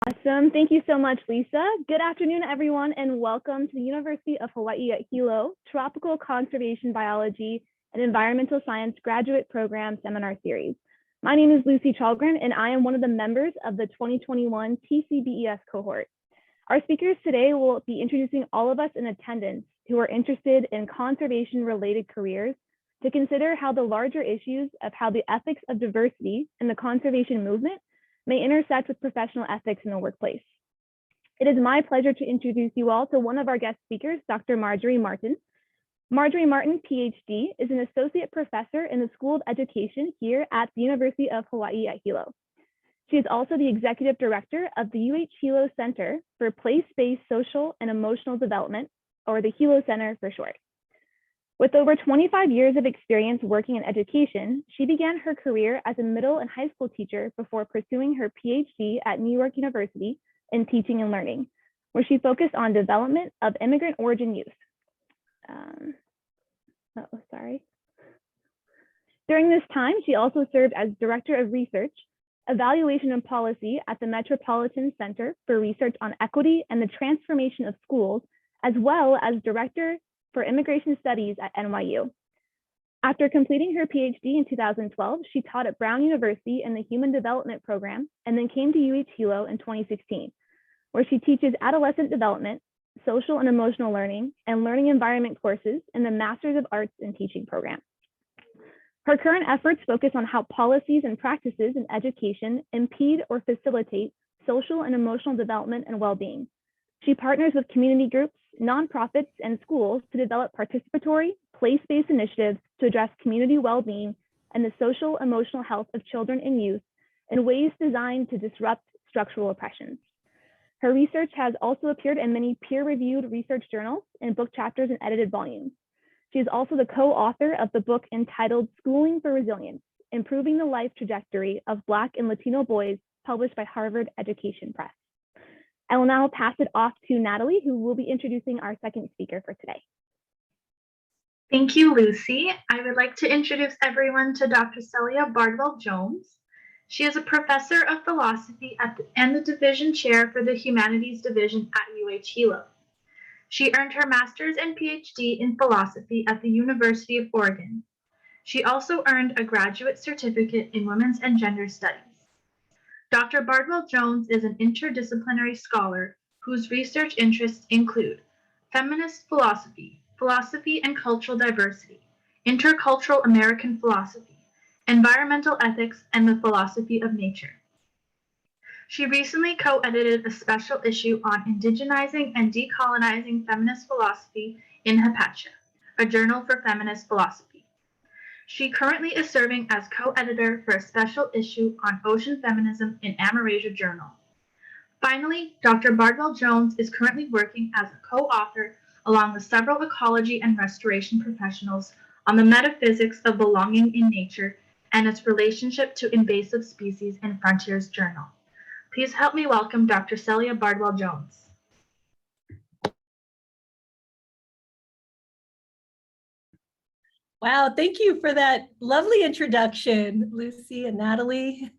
Awesome. Thank you so much, Lisa. Good afternoon, everyone, and welcome to the University of Hawaii at Hilo Tropical Conservation Biology and Environmental Science Graduate Program Seminar Series. My name is Lucy Chalgren, and I am one of the members of the 2021 TCBES cohort. Our speakers today will be introducing all of us in attendance who are interested in conservation-related careers to consider how the larger issues of how the ethics of diversity in the conservation movement may intersect with professional ethics in the workplace. It is my pleasure to introduce you all to one of our guest speakers, Dr. Margary Martin. Margary Martin, PhD, is an associate professor in the School of Education here at the University of Hawaii at Hilo. She is also the executive director of the UH Hilo Center for Place-Based Social and Emotional Development, or the Hilo Center for short. With over 25 years of experience working in education, she began her career as a middle and high school teacher before pursuing her PhD at New York University in teaching and learning, where she focused on development of immigrant origin youth. During this time, she also served as Director of Research, Evaluation and Policy at the Metropolitan Center for Research on Equity and the Transformation of Schools, as well as Director for Immigration Studies at NYU. After completing her PhD in 2012, she taught at Brown University in the Human Development Program and then came to UH Hilo in 2016, where she teaches adolescent development, social and emotional learning, and learning environment courses in the Masters of Arts in Teaching program. Her current efforts focus on how policies and practices in education impede or facilitate social and emotional development and well-being. She partners with community groups, nonprofits, and schools to develop participatory, place-based initiatives to address community well-being and the social emotional health of children and youth in ways designed to disrupt structural oppressions. Her research has also appeared in many peer-reviewed research journals in book chapters and edited volumes. She is also the co-author of the book entitled Schooling for Resilience, Improving the Life Trajectory of Black and Latino Boys, published by Harvard Education Press. I will now pass it off to Natalie, who will be introducing our second speaker for today. Thank you, Lucy. I would like to introduce everyone to Dr. Celia Bardwell-Jones. She is a professor of philosophy and the division chair for the Humanities division at UH Hilo. She earned her master's and PhD in philosophy at the University of Oregon. She also earned a graduate certificate in women's and gender studies. Dr. Bardwell-Jones is an interdisciplinary scholar whose research interests include feminist philosophy, philosophy and cultural diversity, intercultural American philosophy, environmental ethics, and the philosophy of nature. She recently co-edited a special issue on indigenizing and decolonizing feminist philosophy in Hapacha, a journal for feminist philosophy. She currently is serving as co-editor for a special issue on ocean feminism in Amerasia Journal. Finally, Dr. Bardwell-Jones is currently working as a co-author along with several ecology and restoration professionals on the metaphysics of belonging in nature and its relationship to invasive species in Frontiers Journal. Please help me welcome Dr. Celia Bardwell-Jones. Wow, thank you for that lovely introduction, Lucy and Natalie.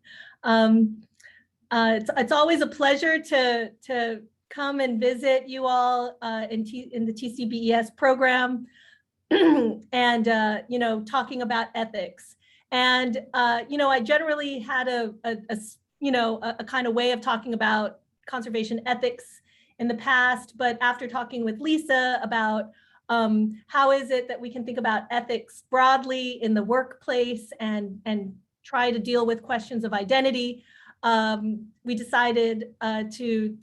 It's always a pleasure to come and visit you all in the TCBES program and talking about ethics. And I generally had a kind of way of talking about conservation ethics in the past, but after talking with Lisa about how is it that we can think about ethics broadly in the workplace and try to deal with questions of identity, we decided to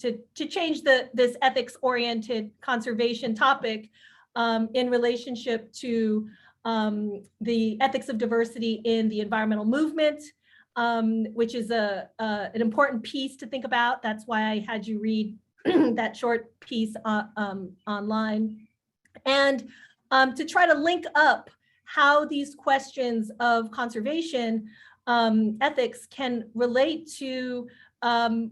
change this ethics-oriented conservation topic in relationship to the ethics of diversity in the environmental movement, which is an important piece to think about. That's why I had you read that short piece online. And to try to link up how these questions of conservation ethics can relate to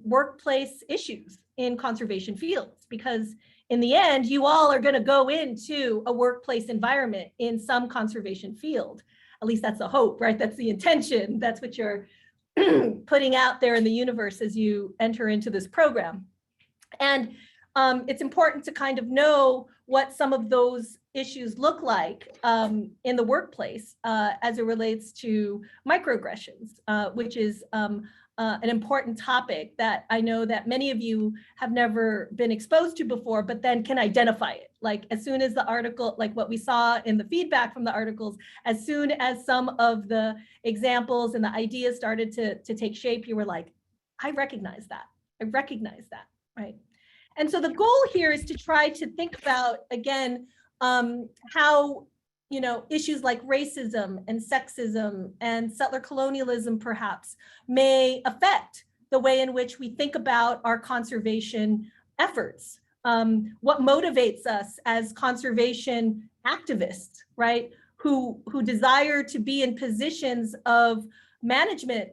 workplace issues in conservation fields, because in the end, you all are going to go into a workplace environment in some conservation field. At least that's the hope, right? That's the intention. That's what you're putting out there in the universe as you enter into this program. And it's important to kind of know what some of those issues look like in the workplace as it relates to microaggressions, which is an important topic that I know that many of you have never been exposed to before, but then can identify it. Like as soon as the article, like what we saw in the feedback from the articles, as soon as some of the examples and the ideas started to take shape, you were like, I recognize that. I recognize that, right? And so the goal here is to try to think about, again, how issues like racism and sexism and settler colonialism perhaps may affect the way in which we think about our conservation efforts. What motivates us as conservation activists, right? Who desire to be in positions of management,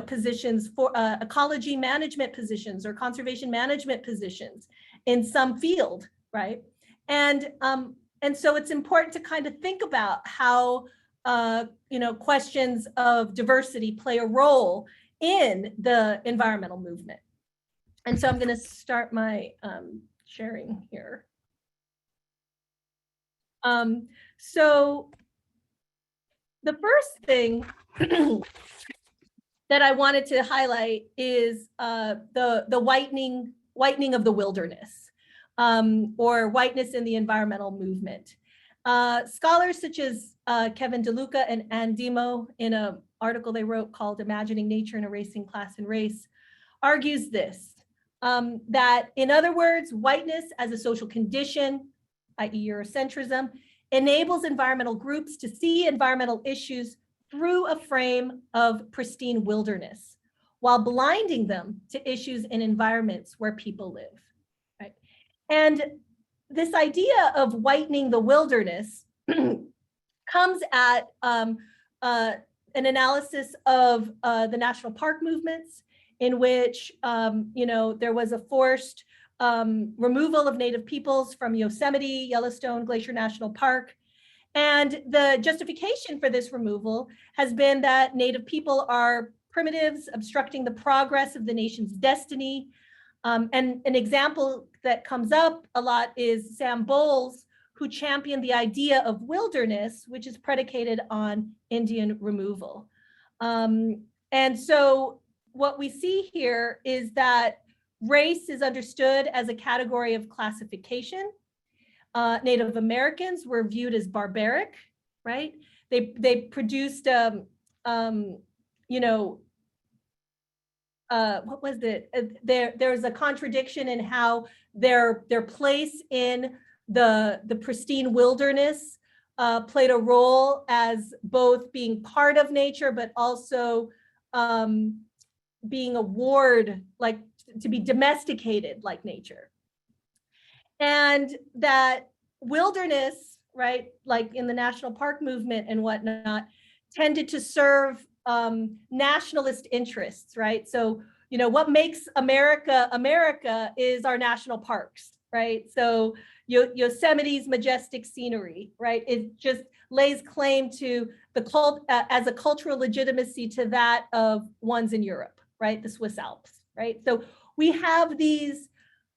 positions for ecology management positions or conservation management positions in some field, right? And so it's important to kind of think about how, questions of diversity play a role in the environmental movement. And so I'm going to start my sharing here. So the first thing that I wanted to highlight is the whitening of the wilderness. Or whiteness in the environmental movement. Scholars such as Kevin DeLuca and Ann Demo, in an article they wrote called Imagining Nature and Erasing Class and Race, argues this, that in other words, whiteness as a social condition, i.e. Eurocentrism, enables environmental groups to see environmental issues through a frame of pristine wilderness, while blinding them to issues in environments where people live. And this idea of whitening the wilderness comes at an analysis of the national park movements, in which there was a forced removal of Native peoples from Yosemite, Yellowstone, Glacier National Park. And the justification for this removal has been that Native people are primitives obstructing the progress of the nation's destiny. And an example that comes up a lot is Sam Bowles, who championed the idea of wilderness, which is predicated on Indian removal. And so what we see here is that race is understood as a category of classification. Native Americans were viewed as barbaric, right? They produced, what was it? There's a contradiction in how their place in the pristine wilderness played a role as both being part of nature, but also being a ward, like to be domesticated like nature. And that wilderness, right, like in the national park movement and whatnot, tended to serve nationalist interests, right? So, what makes America America is our national parks, right? So Yosemite's majestic scenery, right? It just lays claim to the as a cultural legitimacy to that of ones in Europe, right? The Swiss Alps, right? So we have these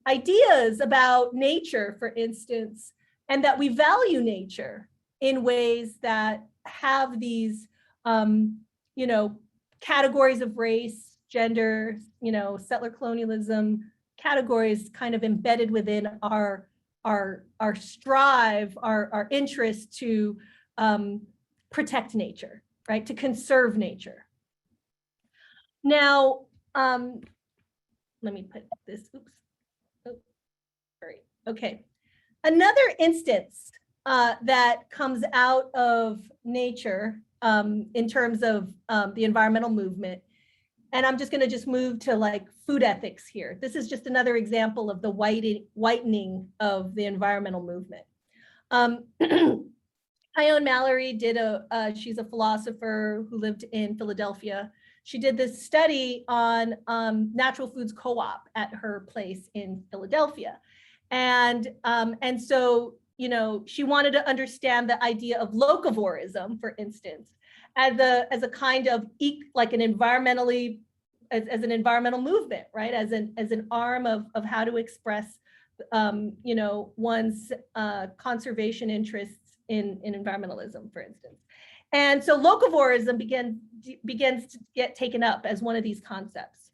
ideas about nature, for instance, and that we value nature in ways that have these categories of race, gender, settler colonialism, categories kind of embedded within our strive, our interest to protect nature, right? To conserve nature. Now, let me put this, oops. Oh, sorry. Okay. Another instance that comes out of nature in terms of the environmental movement, and I'm just going to move to like food ethics here. This is just another example of the whitening of the environmental movement. Ione Mallory did she's a philosopher who lived in Philadelphia. She did this study on natural foods co-op at her place in Philadelphia. And so, she wanted to understand the idea of locavorism, for instance, as a kind of like an environmentally, as an environmental movement, right? As an arm of how to express, you know, one's conservation interests in environmentalism, for instance. And so locavorism begins to get taken up as one of these concepts.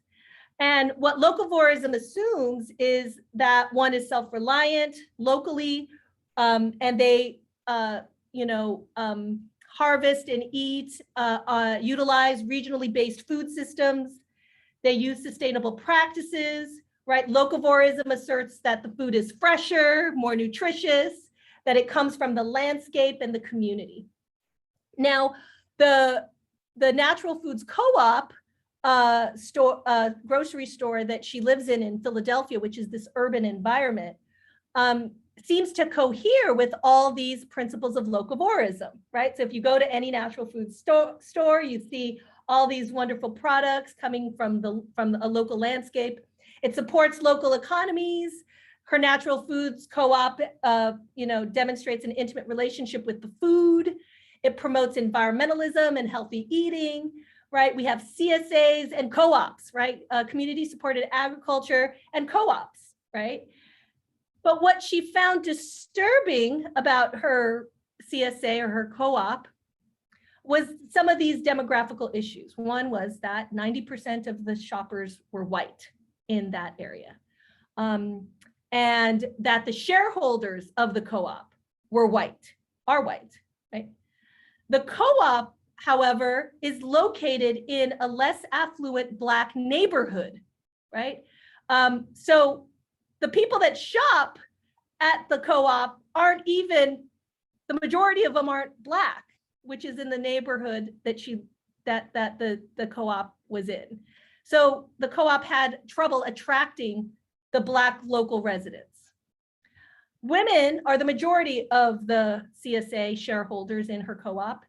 And what locavorism assumes is that one is self-reliant locally, and they, you know, harvest and eat, utilize regionally based food systems. They use sustainable practices, right? Locavorism asserts that the food is fresher, more nutritious, that it comes from the landscape and the community. Now, the Natural Foods Co-op grocery store that she lives in Philadelphia, which is this urban environment, seems to cohere with all these principles of locavorism, right? So if you go to any natural food store, you see all these wonderful products coming from a local landscape. It supports local economies. Her Natural Foods Co-op, you know, demonstrates an intimate relationship with the food. It promotes environmentalism and healthy eating, right? We have CSAs and co-ops, right? Community-supported agriculture and co-ops, right? But what she found disturbing about her CSA or her co-op was some of these demographical issues. One was that 90% of the shoppers were white in that area. And that the shareholders of the co-op were white, are white, right? The co-op, however, is located in a less affluent Black neighborhood, right? So the people that shop at the co-op aren't even, the majority of them aren't Black, which is in the neighborhood that the co-op was in. So the co-op had trouble attracting the Black local residents. Women are the majority of the CSA shareholders in her co-op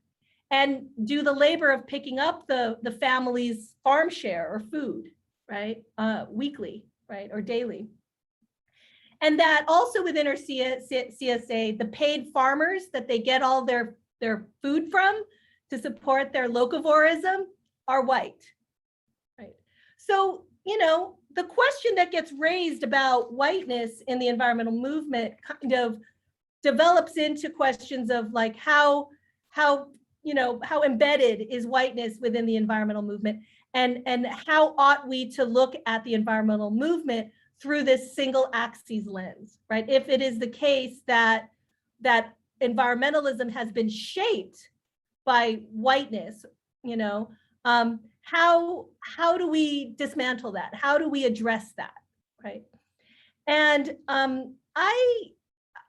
and do the labor of picking up the family's farm share or food, right? Weekly, right, or daily. And that also within her CSA, the paid farmers that they get all their food from to support their locavorism are white, right? So, you know, the question that gets raised about whiteness in the environmental movement kind of develops into questions of like how embedded is whiteness within the environmental movement, and how ought we to look at the environmental movement through this single axis lens, right? If it is the case that environmentalism has been shaped by whiteness, you know, how do we dismantle that? How do we address that, right? And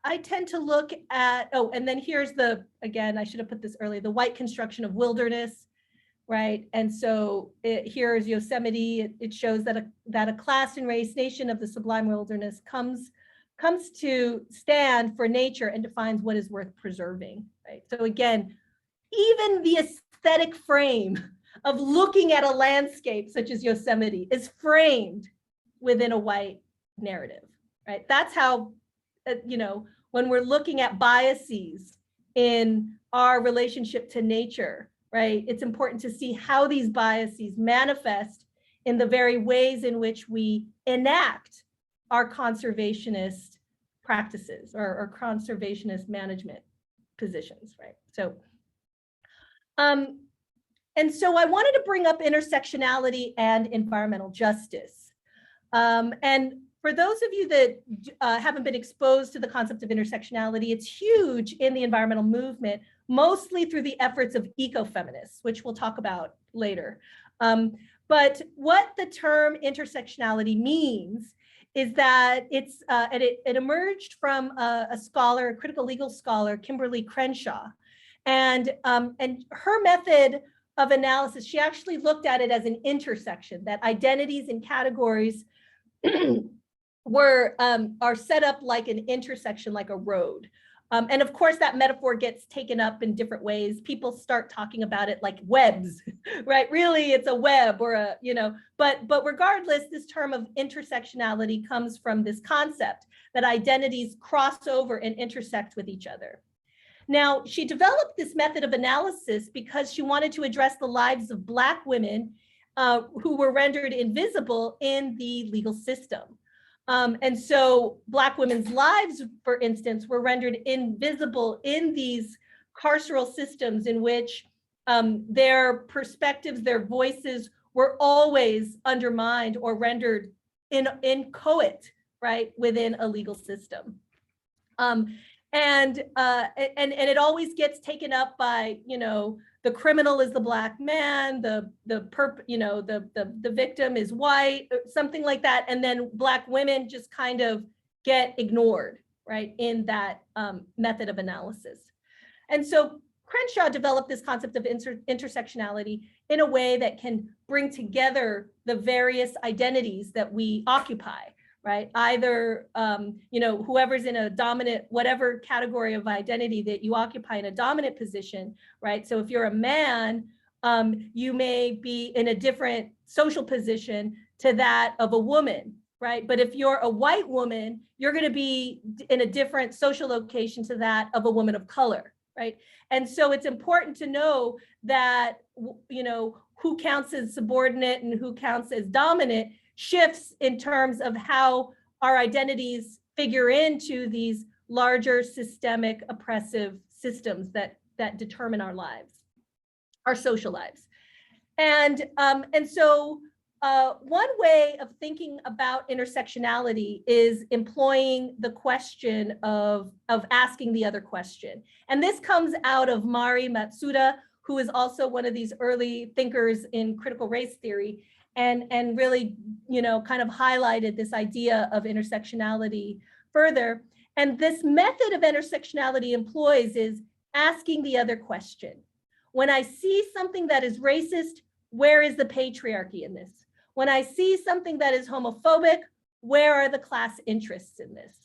I tend to look at, oh, and then here's again, I should have put this earlier, the white construction of wilderness, right? And so here's Yosemite. It shows that a class and race nation of the sublime wilderness comes to stand for nature and defines what is worth preserving, right? So again, even the aesthetic frame of looking at a landscape such as Yosemite is framed within a white narrative, right? That's how, you know, when we're looking at biases in our relationship to nature, right? It's important to see how these biases manifest in the very ways in which we enact our conservationist practices or conservationist management positions, right? So, and so I wanted to bring up intersectionality and environmental justice. And for those of you that haven't been exposed to the concept of intersectionality, it's huge in the environmental movement, mostly through the efforts of eco-feminists, which we'll talk about later. But what the term intersectionality means is that it emerged from a scholar, a critical legal scholar, Kimberly Crenshaw. And her method of analysis, she actually looked at it as an intersection, that identities and categories are set up like an intersection, like a road. And of course, that metaphor gets taken up in different ways. People start talking about it like webs, right? Really, it's a web or a, you know, but regardless, this term of intersectionality comes from this concept that identities cross over and intersect with each other. Now, she developed this method of analysis because she wanted to address the lives of Black women who were rendered invisible in the legal system. And so Black women's lives, for instance, were rendered invisible in these carceral systems in which their perspectives, their voices were always undermined or rendered inchoate, right, within a legal system. And it always gets taken up by, you know, the criminal is the Black man, the victim is white, something like that, and then Black women just kind of get ignored, right, in that method of analysis. And so Crenshaw developed this concept of intersectionality in a way that can bring together the various identities that we occupy, right? Either, you know, whoever's in a dominant, whatever category of identity that you occupy in a dominant position, right? So if you're a man, you may be in a different social position to that of a woman, right? But if you're a white woman, you're going to be in a different social location to that of a woman of color, right? And so it's important to know that, you know, who counts as subordinate and who counts as dominant shifts in terms of how our identities figure into these larger systemic oppressive systems that determine our lives, our social lives. And so one way of thinking about intersectionality is employing the question of asking the other question. And this comes out of Mari Matsuda, who is also one of these early thinkers in critical race theory, and really, you know, kind of highlighted this idea of intersectionality further. And this method of intersectionality employs is asking the other question. When I see something that is racist, where is the patriarchy in this? When I see something that is homophobic, where are the class interests in this?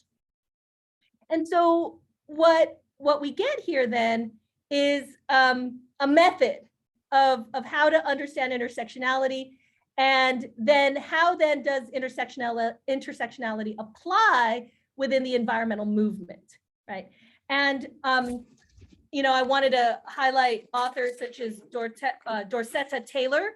And so what we get here then is a method of how to understand intersectionality, and then how then does intersectionality apply within the environmental movement, right? And you know, I wanted to highlight authors such as Dorcetta Taylor,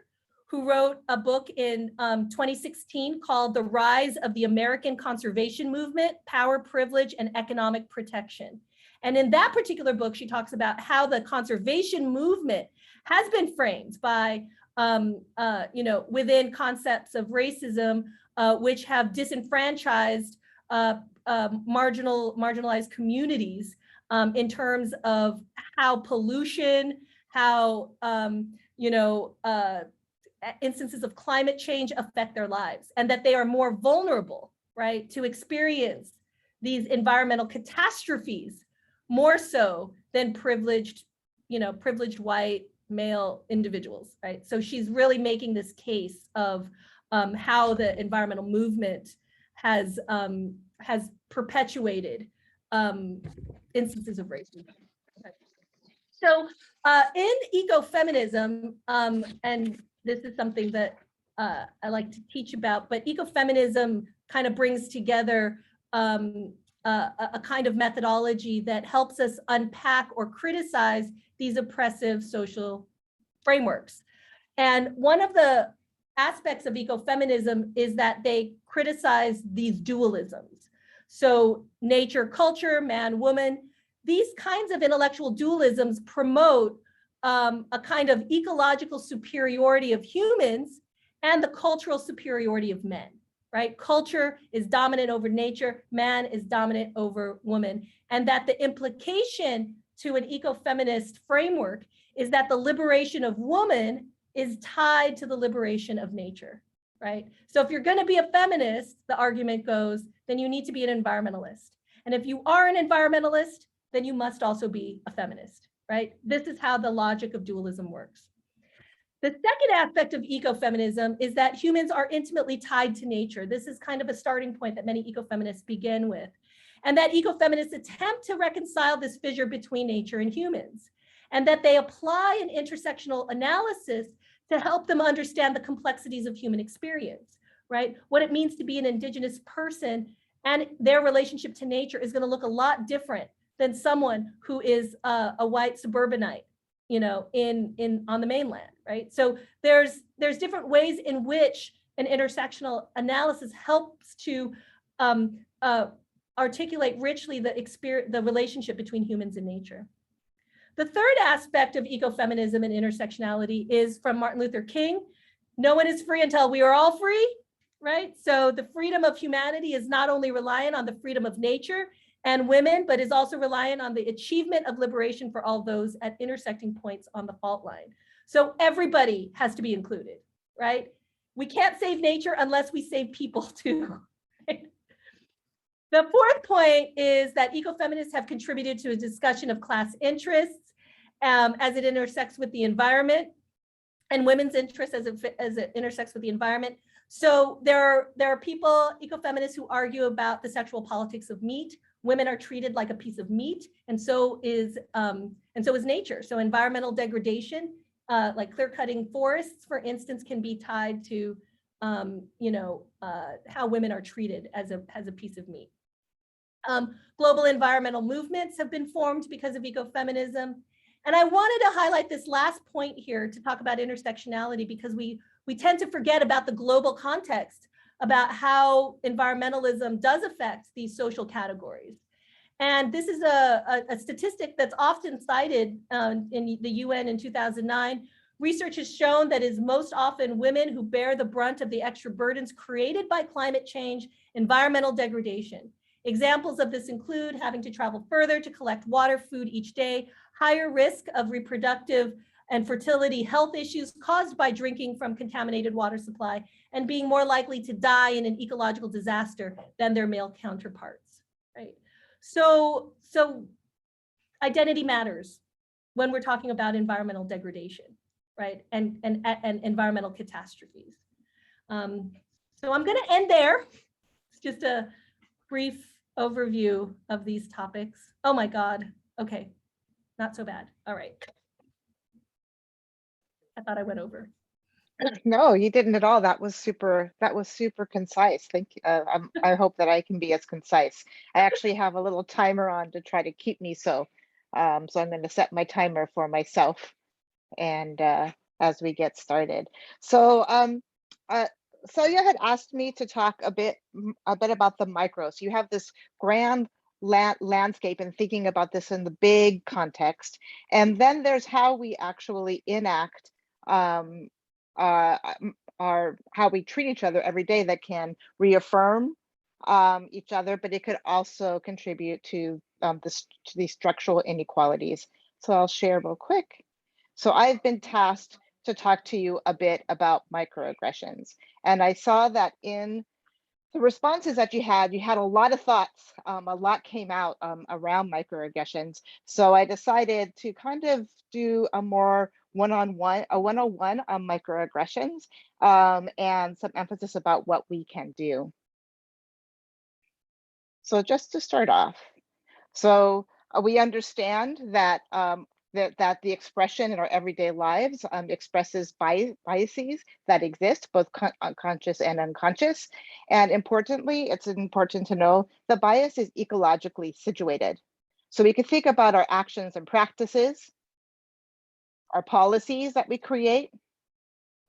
who wrote a book in 2016 called The Rise of the American Conservation Movement, Power, Privilege, and Economic Protection. And in that particular book, she talks about how the conservation movement has been framed by, you know, within concepts of racism, which have disenfranchised marginalized communities in terms of how pollution, how, you know, instances of climate change affect their lives, and that they are more vulnerable, right, to experience these environmental catastrophes more so than privileged, you know, privileged white male individuals, right? So she's really making this case of how the environmental movement has perpetuated instances of racism. So in ecofeminism, and this is something that I like to teach about, but ecofeminism kind of brings together a kind of methodology that helps us unpack or criticize these oppressive social frameworks. And one of the aspects of ecofeminism is that they criticize these dualisms. So nature, culture, man, woman, these kinds of intellectual dualisms promote a kind of ecological superiority of humans and the cultural superiority of men, right? Culture is dominant over nature, man is dominant over woman, and that the implication to an ecofeminist framework is that the liberation of woman is tied to the liberation of nature, right? So if you're going to be a feminist, the argument goes, then you need to be an environmentalist. And if you are an environmentalist, then you must also be a feminist, right? This is how the logic of dualism works. The second aspect of ecofeminism is that humans are intimately tied to nature. This is kind of a starting point that many ecofeminists begin with. And that ecofeminists attempt to reconcile this fissure between nature and humans, and that they apply an intersectional analysis to help them understand the complexities of human experience, right? What it means to be an indigenous person and their relationship to nature is going to look a lot different than someone who is a white suburbanite, you know, on the mainland, right? So there's different ways in which an intersectional analysis helps to articulate richly the relationship between humans and nature. The third aspect of ecofeminism and intersectionality is from Martin Luther King. No one is free until we are all free, right? So the freedom of humanity is not only reliant on the freedom of nature and women, but is also reliant on the achievement of liberation for all those at intersecting points on the fault line. So everybody has to be included, right? We can't save nature unless we save people too. Right? The fourth point is that ecofeminists have contributed to a discussion of class interests as it intersects with the environment, and women's interests as it intersects with the environment. So there are people, ecofeminists, who argue about the sexual politics of meat. Women are treated like a piece of meat, and so is nature. So environmental degradation, like clear-cutting forests, for instance, can be tied to how women are treated as a piece of meat. Global environmental movements have been formed because of ecofeminism. And I wanted to highlight this last point here to talk about intersectionality, because we tend to forget about the global context about how environmentalism does affect these social categories. And this is a statistic that's often cited in the UN in 2009. Research has shown that it is most often women who bear the brunt of the extra burdens created by climate change, environmental degradation. Examples of this include having to travel further to collect water, food each day, higher risk of reproductive and fertility health issues caused by drinking from contaminated water supply, and being more likely to die in an ecological disaster than their male counterparts, right? So identity matters when we're talking about environmental degradation, right? And environmental catastrophes. So I'm gonna end there. It's just a brief overview of these topics. Oh my God, okay, not so bad, all right. I thought I went over. No, you didn't at all. That was super concise. Thank you. I hope that I can be as concise. I actually have a little timer on to try to keep me so. So I'm going to set my timer for myself, and as we get started. So Celia had asked me to talk a bit about the micro. So you have this grand landscape and thinking about this in the big context, and then there's how we actually enact how we treat each other every day that can reaffirm each other, but it could also contribute to these structural inequalities. So I'll share real quick. So I've been tasked to talk to you a bit about microaggressions, and I saw that in the responses that you had a lot of thoughts, a lot came out around microaggressions. So I decided to kind of do a more one-on-one on microaggressions, and some emphasis about what we can do. So just to start off, so we understand that that the expression in our everyday lives expresses biases that exist, both conscious and unconscious. And importantly, it's important to know the bias is ecologically situated. So we can think about our actions and practices, our policies that we create,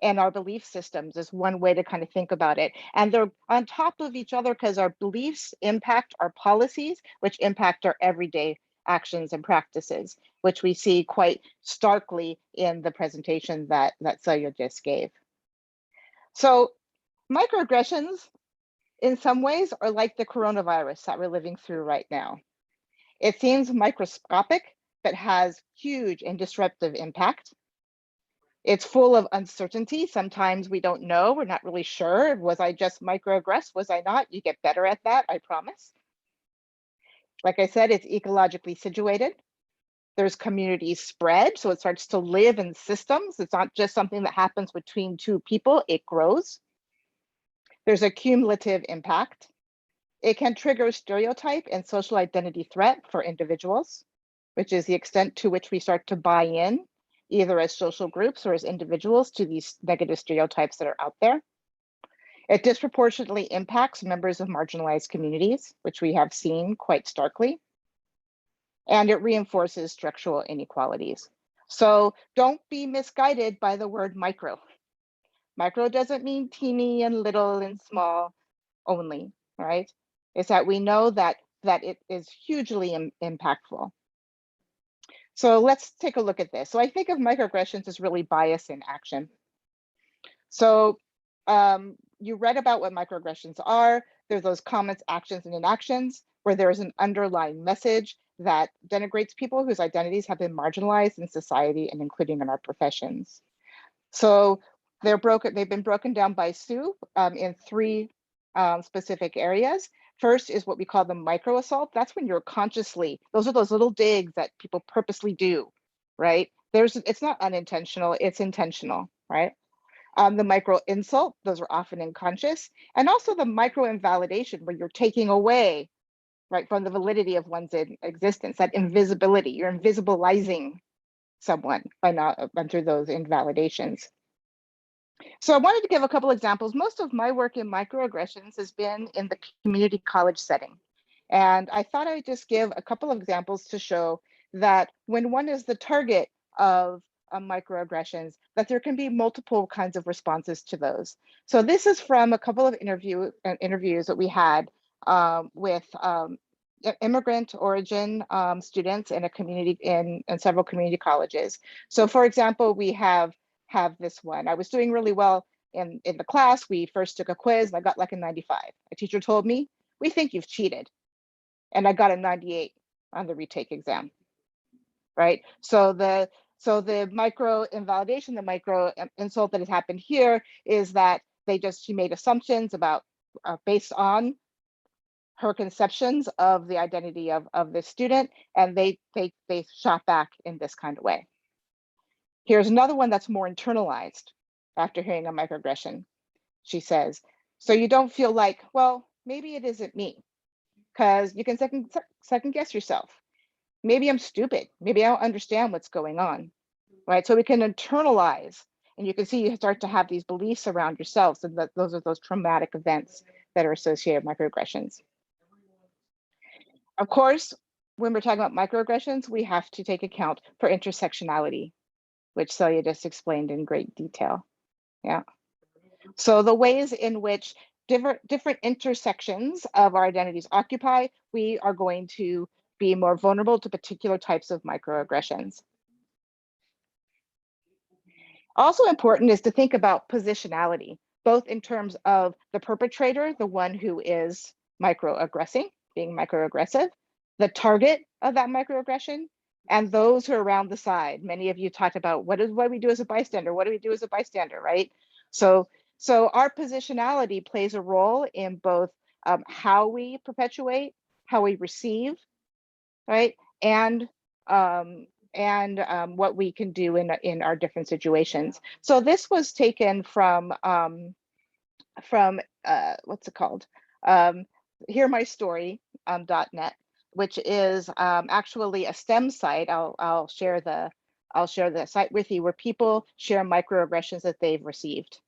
and our belief systems is one way to kind of think about it. And they're on top of each other because our beliefs impact our policies, which impact our everyday actions and practices, which we see quite starkly in the presentation that Celia just gave. So microaggressions in some ways are like the coronavirus that we're living through right now. It seems microscopic, but has huge and disruptive impact. It's full of uncertainty. Sometimes we don't know, we're not really sure. Was I just microaggressed? Was I not? You get better at that, I promise. Like I said, it's ecologically situated. There's community spread, so it starts to live in systems. It's not just something that happens between two people, it grows. There's a cumulative impact. It can trigger stereotype and social identity threat for individuals, which is the extent to which we start to buy in, either as social groups or as individuals, to these negative stereotypes that are out there. It disproportionately impacts members of marginalized communities, which we have seen quite starkly. and it reinforces structural inequalities. So don't be misguided by the word micro. Micro doesn't mean teeny and little and small only, right? It's that we know that it is hugely impactful. So let's take a look at this. So I think of microaggressions as really bias in action. So you read about what microaggressions are. There's those comments, actions, and inactions where there is an underlying message that denigrates people whose identities have been marginalized in society and including in our professions. So they've been broken down by Sue in three specific areas. First is what we call the micro assault. That's when you're consciously, those are those little digs that people purposely do, right? It's not unintentional, it's intentional, right? The micro insult, those are often unconscious. And also the micro invalidation where you're taking away, right, from the validity of one's existence, that invisibility, you're invisibilizing someone through those invalidations. So I wanted to give a couple examples. Most of my work in microaggressions has been in the community college setting. And I thought I'd just give a couple of examples to show that when one is the target of microaggressions, that there can be multiple kinds of responses to those. So this is from a couple of interviews that we had with immigrant origin students in a community in several community colleges. So for example, we have this one. I was doing really well in the class. We first took a quiz and I got like a 95. A teacher told me, "We think you've cheated." And I got a 98 on the retake exam, right? So the micro invalidation, the micro insult that has happened here is that she made assumptions about based on her conceptions of the identity of the student, and they shot back in this kind of way. Here's another one that's more internalized after hearing a microaggression. She says, "So you don't feel like, well, maybe it isn't me, because you can second guess yourself. Maybe I'm stupid. Maybe I don't understand what's going on," right? So we can internalize, and you can see you start to have these beliefs around yourselves, and that those are those traumatic events that are associated with microaggressions. Of course, when we're talking about microaggressions, we have to take account for intersectionality, which Celia just explained in great detail. Yeah. So the ways in which different intersections of our identities occupy, we are going to be more vulnerable to particular types of microaggressions. Also important is to think about positionality, both in terms of the perpetrator, the one who is microaggressing, being microaggressive, the target of that microaggression, and those who are around the side. Many of you talked about what do we do as a bystander? What do we do as a bystander, right? So our positionality plays a role in both how we perpetuate, how we receive, right? And what we can do in our different situations. So this was taken from what's it called? HearMyStory.net, which is actually a STEM site. I'll share the site with you, where people share microaggressions that they've received.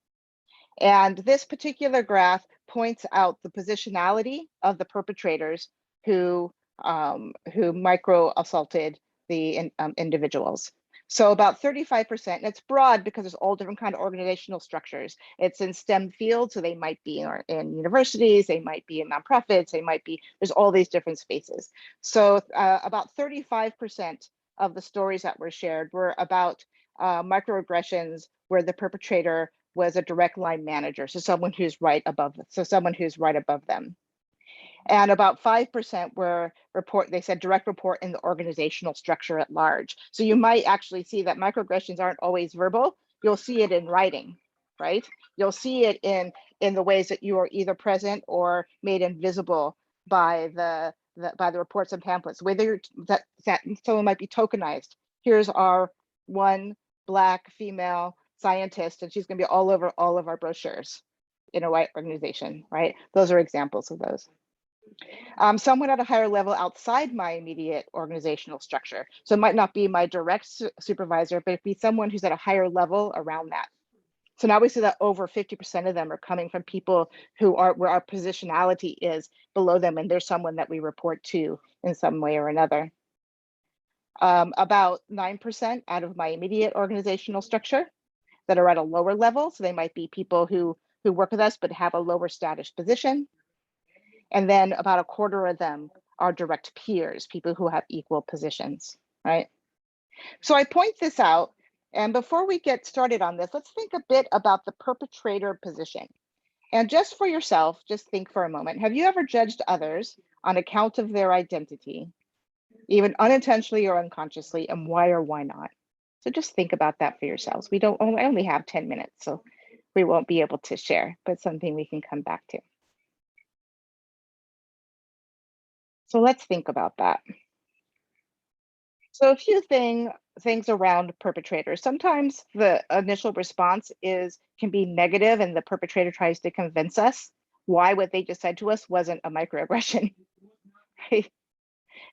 And this particular graph points out the positionality of the perpetrators who micro assaulted the individuals. So about 35%, and it's broad because there's all different kind of organizational structures. It's in STEM fields, so they might be in universities, they might be in nonprofits, there's all these different spaces. So about 35% of the stories that were shared were about microaggressions where the perpetrator was a direct line manager, so someone who's right above them. And about 5% were they said direct report in the organizational structure at large. So you might actually see that microaggressions aren't always verbal. You'll see it in writing, right? You'll see it in the ways that you are either present or made invisible by the reports and pamphlets, whether that someone might be tokenized. Here's our one Black female scientist, and she's going to be all over all of our brochures in a white organization, right? Those are examples of those. Someone at a higher level outside my immediate organizational structure. So it might not be my direct supervisor, but it'd be someone who's at a higher level around that. So now we see that over 50% of them are coming from people where our positionality is below them, and there's someone that we report to in some way or another. About 9% out of my immediate organizational structure that are at a lower level. So they might be people who work with us but have a lower status position. And then about a quarter of them are direct peers, people who have equal positions, right? So I point this out, and before we get started on this, let's think a bit about the perpetrator position. And just for yourself, just think for a moment, have you ever judged others on account of their identity, even unintentionally or unconsciously, and why or why not? So just think about that for yourselves. I only have 10 minutes, so we won't be able to share, but something we can come back to. So let's think about that. So a few things around perpetrators. Sometimes the initial response can be negative, and the perpetrator tries to convince us why what they just said to us wasn't a microaggression. Right?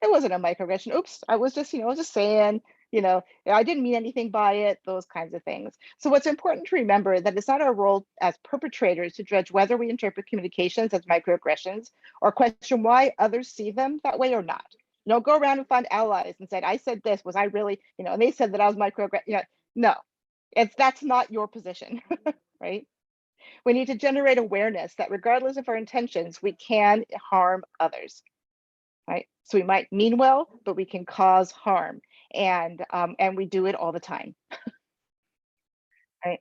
It wasn't a microaggression. Oops, I was just saying, I didn't mean anything by it, those kinds of things. So what's important to remember that it's not our role as perpetrators to judge whether we interpret communications as microaggressions or question why others see them that way or not. Go around and find allies and say, I said this, was I really, and they said that I was microaggressive. No, that's not your position, right? We need to generate awareness that regardless of our intentions, we can harm others. Right? So we might mean well, but we can cause harm, and we do it all the time. Right?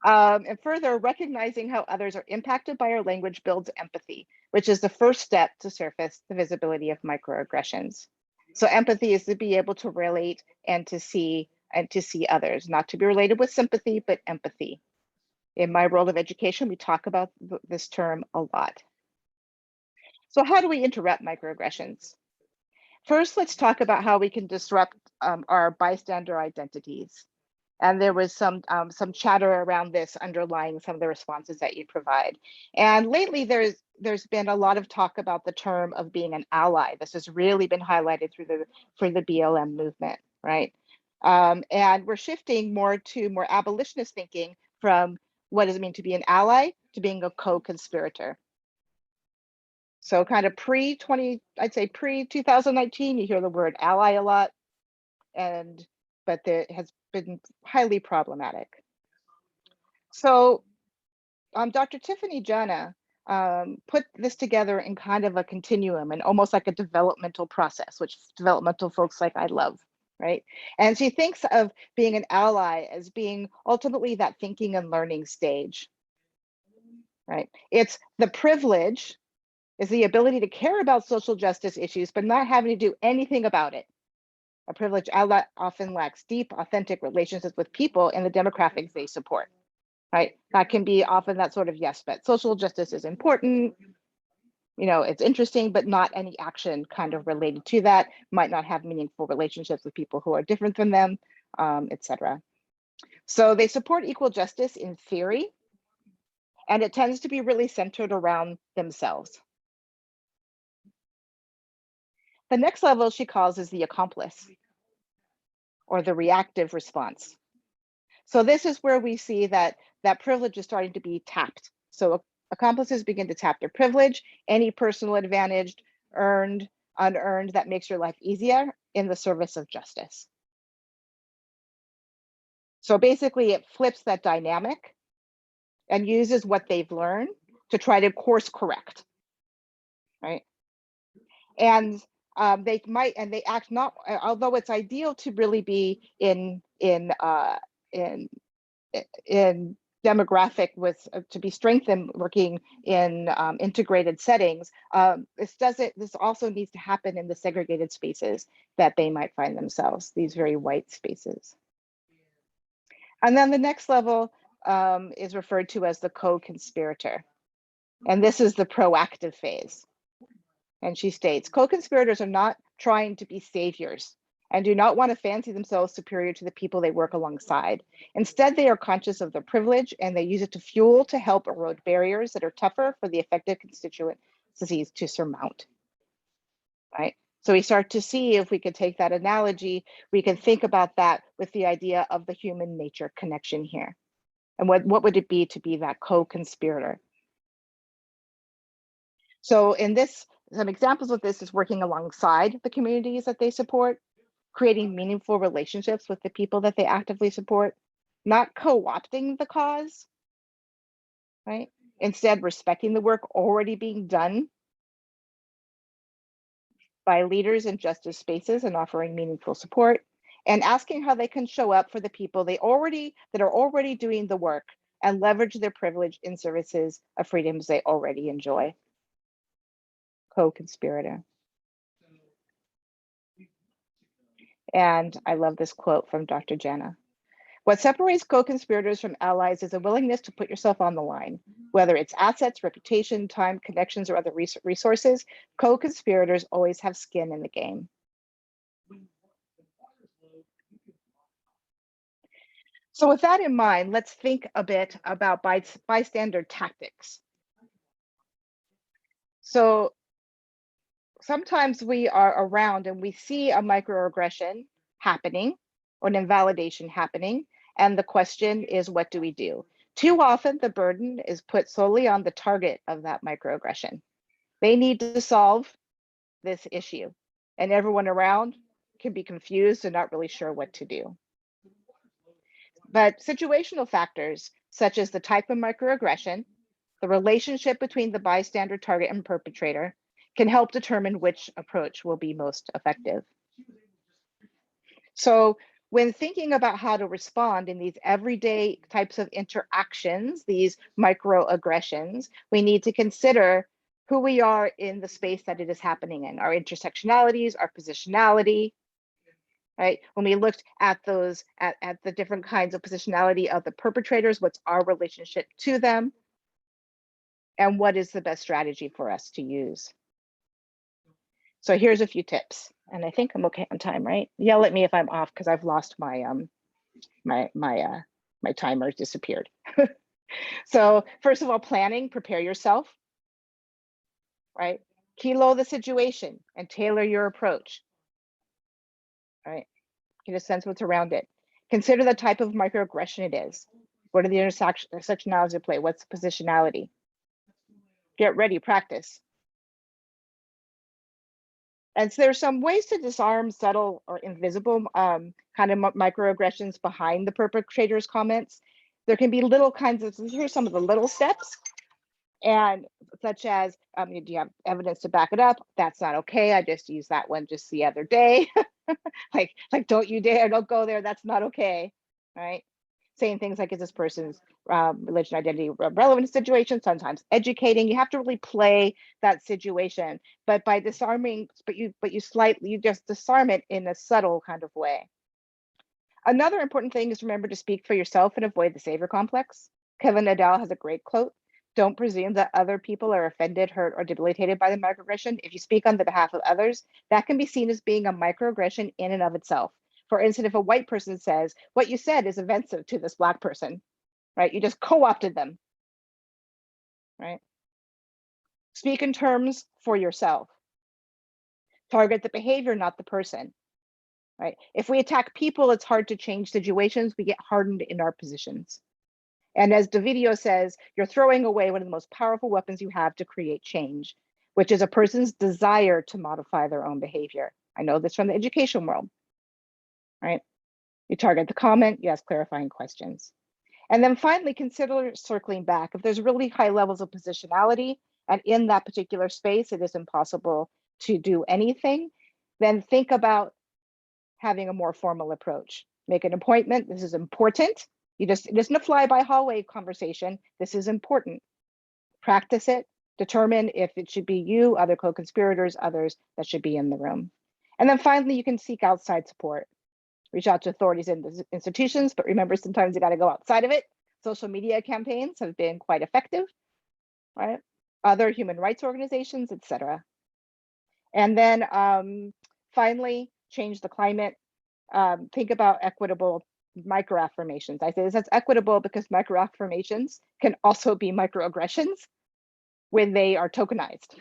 And further, recognizing how others are impacted by our language builds empathy, which is the first step to surface the visibility of microaggressions. So empathy is to be able to relate and to see others, not to be related with sympathy, but empathy. In my world of education, we talk about this term a lot. So how do we interrupt microaggressions? First, let's talk about how we can disrupt our bystander identities. And there was some chatter around this underlying some of the responses that you provide. And lately, there's been a lot of talk about the term of being an ally. This has really been highlighted for the BLM movement, right? And we're shifting more to more abolitionist thinking from what does it mean to be an ally to being a co-conspirator. So kind of I'd say pre-2019, you hear the word ally a lot, but it has been highly problematic. So Dr. Tiffany Jana put this together in kind of a continuum and almost like a developmental process, which developmental folks like I love, right? And she thinks of being an ally as being ultimately that thinking and learning stage, right? It's the privilege is the ability to care about social justice issues, but not having to do anything about it. A privilege ally often lacks deep, authentic relationships with people and the demographics they support, right? That can be often that sort of yes, but social justice is important, it's interesting, but not any action kind of related to that, might not have meaningful relationships with people who are different than them, etc. So they support equal justice in theory, and it tends to be really centered around themselves. The next level she calls is the accomplice or the reactive response. So this is where we see that privilege is starting to be tapped. So accomplices begin to tap their privilege, any personal advantage, earned, unearned, that makes your life easier in the service of justice. So basically it flips that dynamic and uses what they've learned to try to course correct, right? And they act not, although it's ideal to really be in demographic to be strengthened working in integrated settings. This also needs to happen in the segregated spaces that they might find themselves, these very white spaces. And then the next level is referred to as the co-conspirator. And this is the proactive phase. And she states, co-conspirators are not trying to be saviors and do not want to fancy themselves superior to the people they work alongside. Instead, they are conscious of their privilege and they use it to help erode barriers that are tougher for the affected constituencies to surmount, right? So we start to see, if we could take that analogy, we can think about that with the idea of the human nature connection here. And what would it be to be that co-conspirator? So in this, some examples of this is working alongside the communities that they support, creating meaningful relationships with the people that they actively support, not co-opting the cause, right? Instead, respecting the work already being done by leaders in justice spaces and offering meaningful support, and asking how they can show up for the people that are already doing the work and leverage their privilege in services of freedoms they already enjoy. Co-conspirator. And I love this quote from Dr. Jana. What separates co-conspirators from allies is a willingness to put yourself on the line. Whether it's assets, reputation, time, connections, or other resources, co-conspirators always have skin in the game. So with that in mind, let's think a bit about bystander tactics. So sometimes we are around and we see a microaggression happening or an invalidation happening. And the question is, what do we do? Too often the burden is put solely on the target of that microaggression. They need to solve this issue, and everyone around can be confused and not really sure what to do. But situational factors, such as the type of microaggression, the relationship between the bystander, target, and perpetrator, can help determine which approach will be most effective. So when thinking about how to respond in these everyday types of interactions, these microaggressions, we need to consider who we are in the space that it is happening in, our intersectionalities, our positionality, right? When we looked at those, at the different kinds of positionality of the perpetrators, what's our relationship to them, and what is the best strategy for us to use? So here's a few tips, and I think I'm okay on time, right? Yell at me if I'm off because I've lost my my timer disappeared. So first of all, planning, prepare yourself, right? Kilo the situation and tailor your approach, right? Get a sense what's around it. Consider the type of microaggression it is. What are the intersectionalities at play? What's the positionality? Get ready, practice. And so there's some ways to disarm subtle or invisible kind of microaggressions behind the perpetrator's comments. There can be little kinds of, here's some of the little steps, and such as, do you have evidence to back it up? That's not okay. I just used that one just the other day. like don't you dare, don't go there. That's not okay, right? Saying things like, is this person's religion, identity relevant to situation? Sometimes educating. You have to really play that situation, but by disarming, but you just disarm it in a subtle kind of way. Another important thing is remember to speak for yourself and avoid the savior complex. Kevin Nadal has a great quote: "Don't presume that other people are offended, hurt, or debilitated by the microaggression. If you speak on the behalf of others, that can be seen as being a microaggression in and of itself." For instance, if a white person says, what you said is offensive to this Black person, right? You just co-opted them, right? Speak in terms for yourself. Target the behavior, not the person, right? If we attack people, it's hard to change situations. We get hardened in our positions. And as the video says, you're throwing away one of the most powerful weapons you have to create change, which is a person's desire to modify their own behavior. I know this from the education world, right? You target the comment, you ask clarifying questions. And then finally, consider circling back. If there's really high levels of positionality and in that particular space, it is impossible to do anything, then think about having a more formal approach. Make an appointment. This is important. It isn't a fly-by-hallway conversation. This is important. Practice it. Determine if it should be you, other co-conspirators, others that should be in the room. And then finally, you can seek outside support. Reach out to authorities and institutions, but remember, sometimes you got to go outside of it. Social media campaigns have been quite effective, right? Other human rights organizations, etc. And then finally, change the climate. Think about equitable microaffirmations. I say this, that's equitable because microaffirmations can also be microaggressions when they are tokenized,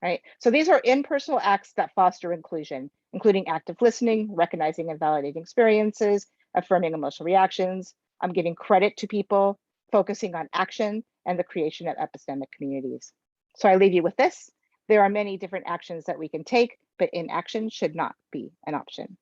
right? So these are impersonal acts that foster inclusion, including active listening, recognizing and validating experiences, affirming emotional reactions. I'm giving credit to people, focusing on action, and the creation of epistemic communities. So I leave you with this. There are many different actions that we can take, but inaction should not be an option.